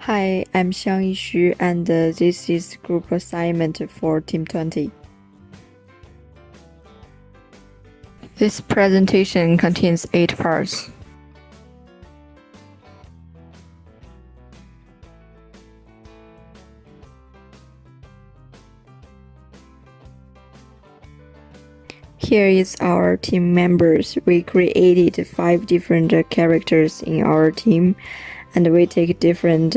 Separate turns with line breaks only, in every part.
Hi, I'm Xiang Yixu, and this is group assignment for Team 20. This presentation contains 8 parts. Here is our team members. We created 5 different characters in our team, and we take different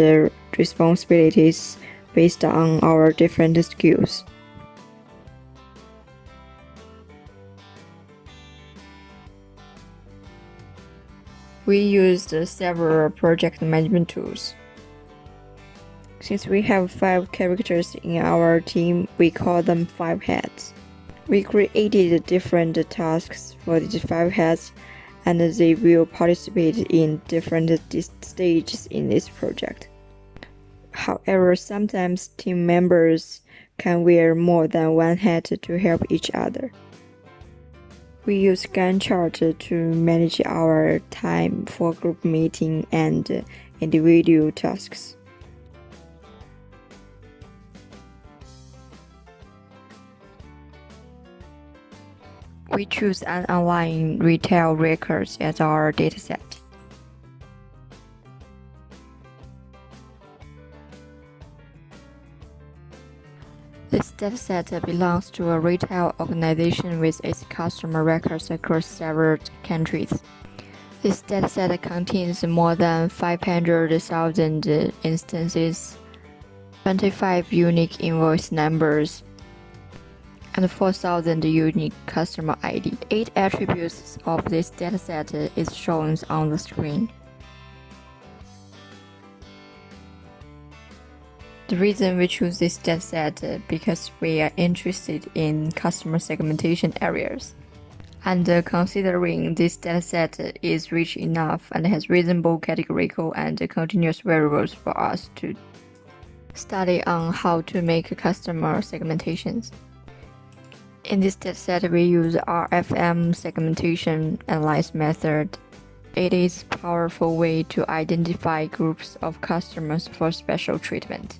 responsibilities based on our different skills. We used several project management tools. Since we have 5 characters in our team, we call them 5 heads. We created different tasks for these 5 heads, and they will participate in different stages in this project. However, sometimes team members can wear more than one hat to help each other. We use Gantt chart to manage our time for group meeting and individual tasks. We choose an online retail records as our dataset. This dataset belongs to a retail organization with its customer records across several countries. This dataset contains more than 500,000 instances, 25 unique invoice numbers, and 4,000 unique customer ID. 8 attributes of this dataset is shown on the screen. The reason we choose this dataset because we are interested in customer segmentation areas. And considering this dataset is rich enough and has reasonable categorical and continuous variables for us to study on how to make customer segmentations. In this dataset, we use RFM segmentation analysis method. It is a powerful way to identify groups of customers for special treatment.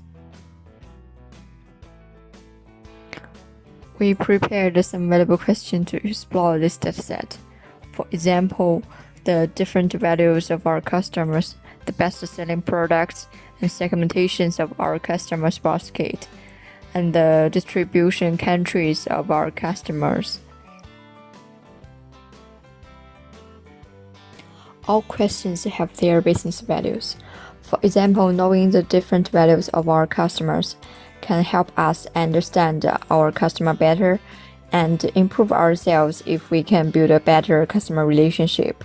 We prepared some valuable questions to explore this dataset. For example, the different values of our customers, the best-selling products, and segmentations of our customers' basket, and the distribution countries of our customers. All questions have their business values. For example, knowing the different values of our customers can help us understand our customer better and improve ourselves if we can build a better customer relationship.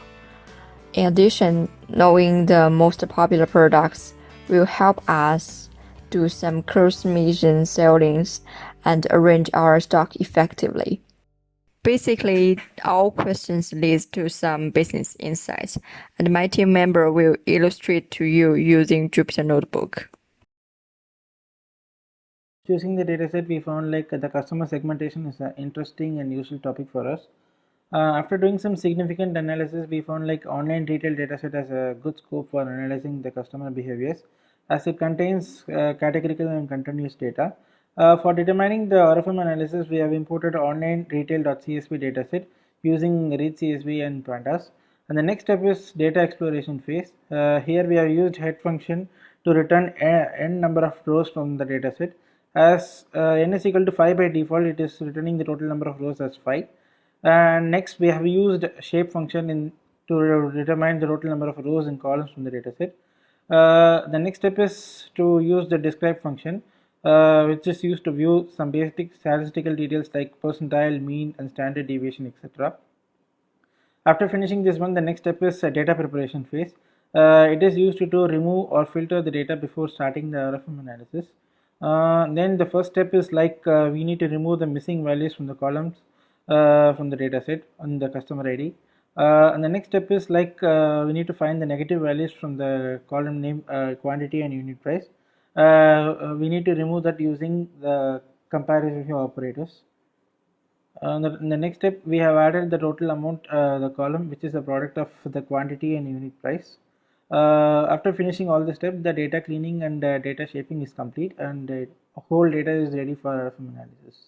In addition, knowing the most popular products will help us do some cross-mission sellings and arrange our stock effectively. Basically, all questions lead to some business insights, and my team member will illustrate to you using Jupyter Notebook.
Choosing the dataset, we found the customer segmentation is an interesting and useful topic for us. After doing some significant analysis, we found online retail dataset has a good scope for analyzing the customer behaviors, as it contains categorical and continuous data. For determining the RFM analysis, we have imported online retail.csv dataset using read CSV and pandas. And the next step is data exploration phase. Here we have used head function to return n number of rows from the dataset. As n is equal to 5 by default, it is returning the total number of rows as 5. And next we have used shape function to determine the total number of rows and columns from the dataset. The next step is to use the describe function, which is used to view some basic statistical details like percentile, mean, and standard deviation, etc. After finishing this one, the next step is data preparation phase. It is used to remove or filter the data before starting the RFM analysis. Then the first step is we need to remove the missing values from the columns from the dataset on the customer ID. And the next step is we need to find the negative values from the column name, quantity, and unit price. We need to remove that using the comparison operators. In the next step, we have added the total amount, the column, which is the product of the quantity and unit price. After finishing all the steps, the data cleaning and data shaping is complete, and whole data is ready for FM analysis.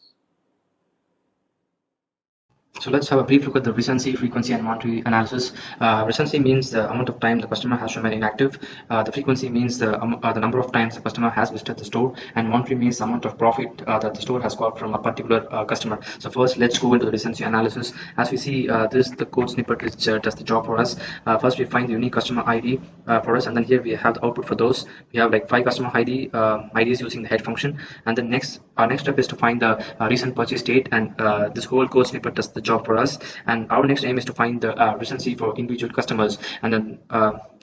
So let's have a brief look at the recency, frequency, and monetary analysis. Recency means the amount of time the customer has remained inactive. The frequency means the number of times the customer has visited the store, and monetary means the amount of profit that the store has got from a particular customer. So first, let's go into the recency analysis. As we see, this the code snippet which does the job for us. First, we find the unique customer ID for us, and then here we have the output for those. We have like five customer IDs using the head function, and then our next step is to find the recent purchase date, and this whole code snippet does the job for us. And our next aim is to find the recency for individual customers, and then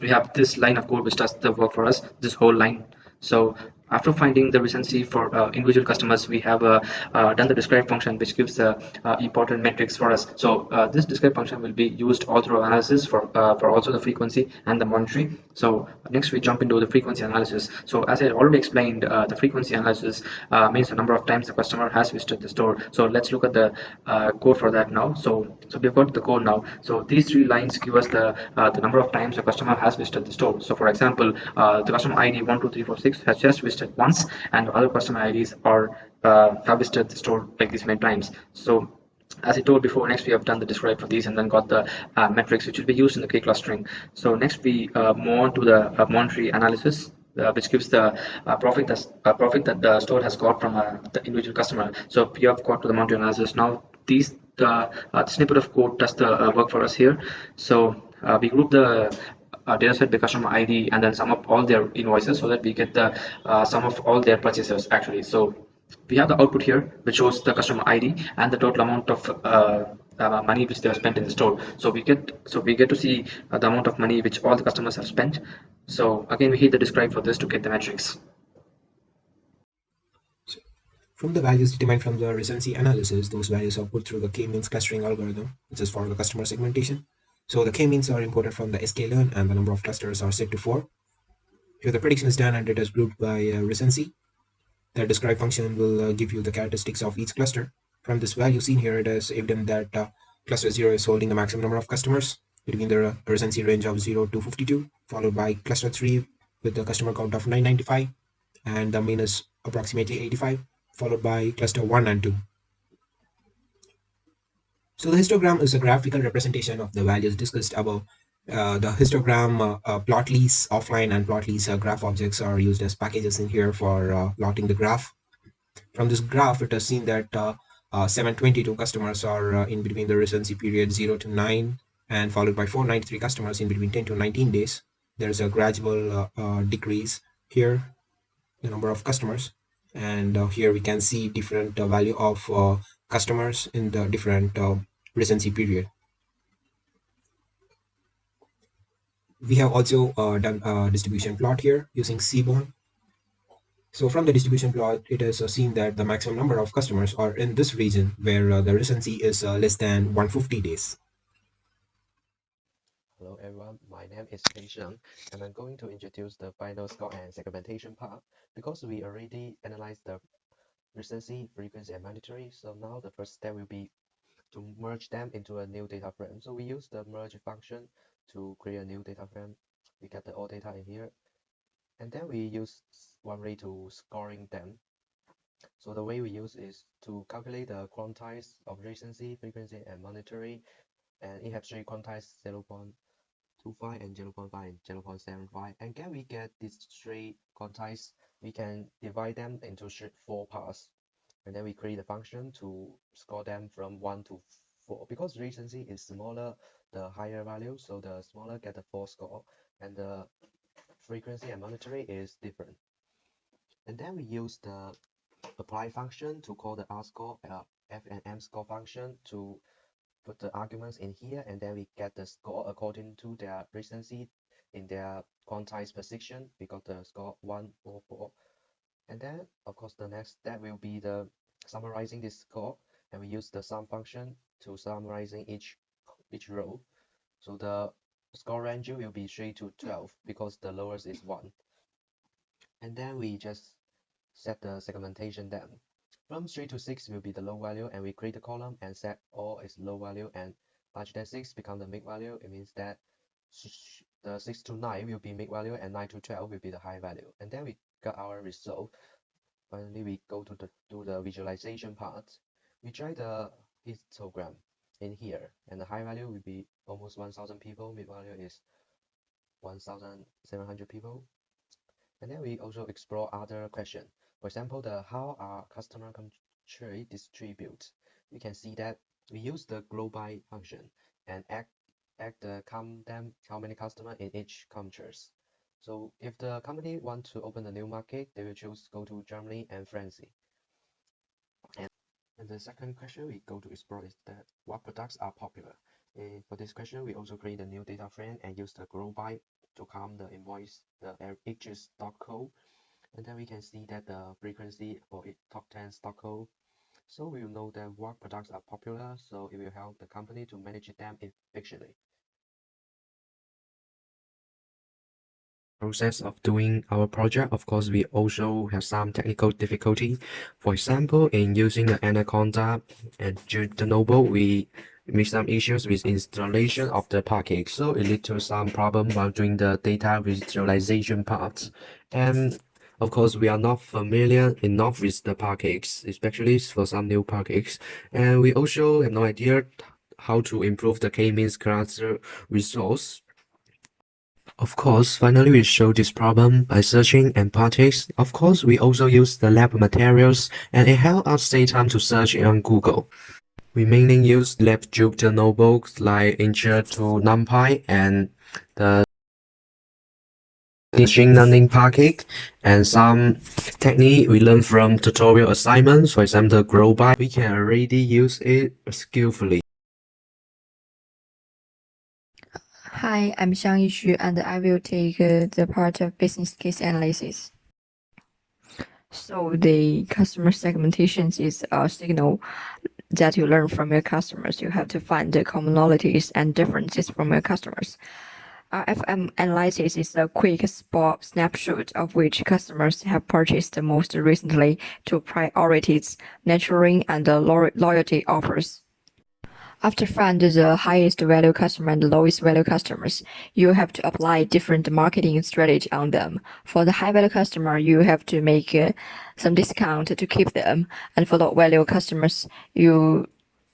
we have this line of code which does the work for us, this whole line. So after finding the recency for individual customers, we have done the describe function, which gives the important metrics for us. So this describe function will be used all through analysis for also the frequency and the monetary. So next we jump into the frequency analysis. So as I already explained, the frequency analysis means the number of times the customer has visited the store. So let's look at the code for that now. So we've got the code now. So these three lines give us the number of times a customer has visited the store. So for example, the customer ID 12346 has just visited once, and other customer IDs are have visited the store like this many times. So as I told before, next we have done the describe for these and then got the metrics which will be used in the K clustering. So next we move on to the monetary analysis. Which gives the profit that the store has got from the individual customer. So we have got to the monetary analysis now. The snippet of code does the work for us here. So we group the data set by customer ID and then sum up all their invoices so that we get the sum of all their purchases actually. So we have the output here which shows the customer ID and the total amount of money which they have spent in the store. So we get to see the amount of money which all the customers have spent. So again we hit the describe for this to get the metrics.
So from the values determined from the recency analysis, those values are put through the k-means clustering algorithm, which is for the customer segmentation. So the k-means are imported from the sklearn and the number of clusters are set to 4. Here the prediction is done and it is grouped by recency. The describe function will give you the characteristics of each cluster. From this value seen here, it is evident that cluster 0 is holding the maximum number of customers between the recency range of 0 to 52, followed by cluster 3 with the customer count of 995, and the mean is approximately 85, followed by cluster 1 and 2. So the histogram is a graphical representation of the values discussed above. The histogram, plotly's offline and plotly's graph objects are used as packages in here for plotting the graph. From this graph, it is seen that 722 customers are in between the recency period 0 to 9, and followed by 493 customers in between 10 to 19 days. There's a gradual decrease here, the number of customers. And here we can see different value of customers in the different recency period. We have also done a distribution plot here using Seaborn. So from the distribution plot, it is seen that the maximum number of customers are in this region where the recency is less than 150 days.
Hello everyone, my name is Pei and I'm going to introduce the final score and segmentation part because we already analyzed the recency, frequency, and monetary. So now the first step will be to merge them into a new data frame. So we use the merge function to create a new data frame. We get the all data in here, and then we use one way to scoring them. So the way we use is to calculate the quantize of recency, frequency, and monetary, and it has three quantize 0.25 and 0.5 and 0.75. And can we get these three quantize, we can divide them into four parts. And then we create a function to score them from 1 to 4. Because recency is smaller, the higher value, so the smaller get the 4 score. And the frequency and monetary is different. And then we use the apply function to call the R score, F and M score function to put the arguments in here, and then we get the score according to their recency in their quantized position. We got the score 1 or 4. And then of course the next step will be the summarizing this score, and we use the sum function to summarizing each row. So the score range will be 3 to 12 because the lowest is 1. And then we just set the segmentation then. From 3 to 6 will be the low value, and we create a column and set all is low value, and larger than 6 become the mid value. It means that the 6 to 9 will be mid value and 9 to 12 will be the high value. And then we got our result. Finally, we go to the visualization part. We drag the histogram in here, and the high value will be almost 1,000 people. Mid value is 1,700 people. And then we also explore other questions. For example, the how are customer country distribute? You can see that we use the glow by function and add the count them how many customer in each countries. So if the company want to open a new market, they will choose go to Germany and France. And the second question we go to explore is that what products are popular. For this question, we also create a new data frame and use the grow by to count the invoice, the ages stock code. And then we can see that the frequency for top 10 stock code. So we will know that what products are popular, so it will help the company to manage them efficiently.
Process of doing our project, of course, we also have some technical difficulty. For example, in using the Anaconda and the Noble, we meet some issues with installation of the package, so it led to some problem while doing the data visualization part. And of course, we are not familiar enough with the package, especially for some new packages, and we also have no idea how to improve the k-means cluster resource. Of course, finally we show this problem by searching and practice. Of course, we also use the lab materials and it helps us save time to search on Google. We mainly use LabJupyter notebooks like Intro to NumPy and the machine learning package and some technique we learn from tutorial assignments. For example, the grow by, we can already use it skillfully.
Hi, I'm Xiang Yixu, and I will take the part of business case analysis. So the customer segmentations is a signal that you learn from your customers. You have to find the commonalities and differences from your customers. RFM analysis is a quick snapshot of which customers have purchased most recently to priorities, nurturing, and loyalty offers. After find the highest value customer and the lowest value customers, you have to apply different marketing strategy on them. For the high value customer, you have to make some discount to keep them, and for low value customers, you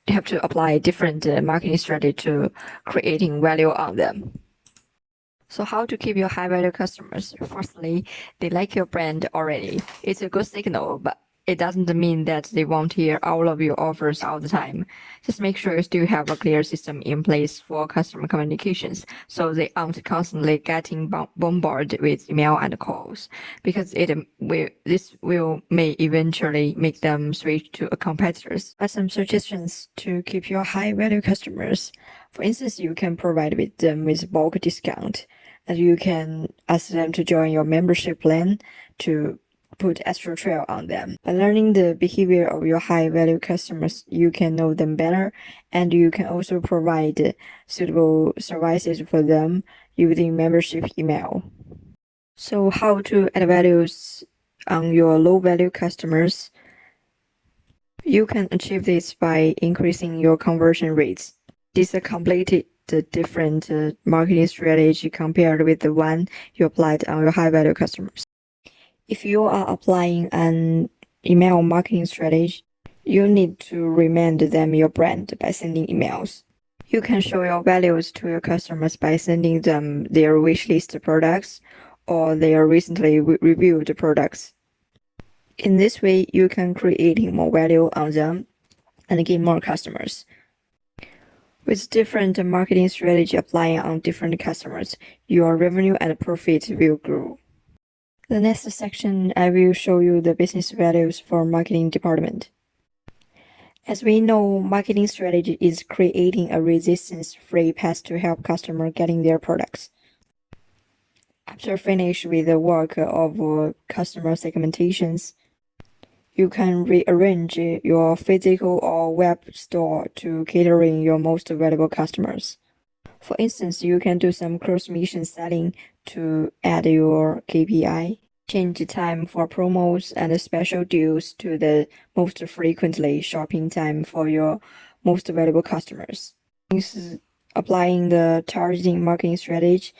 have to apply different marketing strategy to creating value on them. So how to keep your high value customers? Firstly, they like your brand already. It's a good signal, but it doesn't mean that they won't hear all of your offers all the time. Just make sure you still have a clear system in place for customer communications, so they aren't constantly getting bombarded with email and calls, because this may eventually make them switch to a competitors. Some suggestions to keep your high value customers. For instance, you can provide them with bulk discount, and you can ask them to join your membership plan to put extra trail on them. By learning the behavior of your high value customers, you can know them better, and you can also provide suitable services for them using membership email. So how to add values on your low value customers? You can achieve this by increasing your conversion rates. This is a completely different marketing strategy compared with the one you applied on your high value customers. If you are applying an email marketing strategy, you need to remind them your brand by sending emails. You can show your values to your customers by sending them their wishlist products or their recently reviewed products. In this way, you can create more value on them and gain more customers. With different marketing strategy applying on different customers, your revenue and profit will grow. The next section, I will show you the business values for marketing department. As we know, marketing strategy is creating a resistance-free path to help customers getting their products. After finish with the work of customer segmentations, you can rearrange your physical or web store to catering your most valuable customers. For instance, you can do some cross-mission selling to add your KPI. Change the time for promos and special deals to the most frequently shopping time for your most valuable customers. Applying the targeting marketing strategy,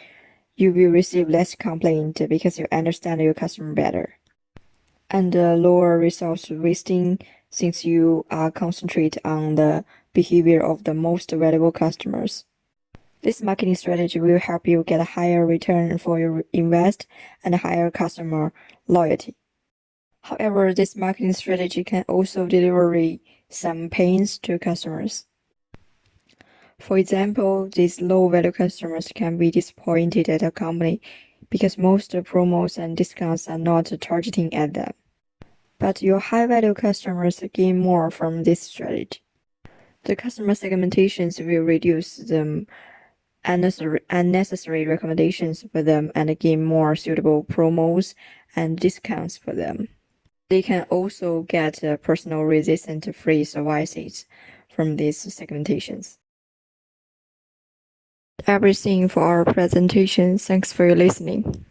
you will receive less complaint because you understand your customer better. And lower resource wasting since you concentrate on the behavior of the most valuable customers. This marketing strategy will help you get a higher return for your invest and higher customer loyalty. However, this marketing strategy can also deliver some pains to customers. For example, these low-value customers can be disappointed at a company because most promos and discounts are not targeting at them. But your high-value customers gain more from this strategy. The customer segmentations will reduce the unnecessary recommendations for them and gain more suitable promos and discounts for them. They can also get personal resistant free services from these segmentations. Everything for our presentation. Thanks for your listening.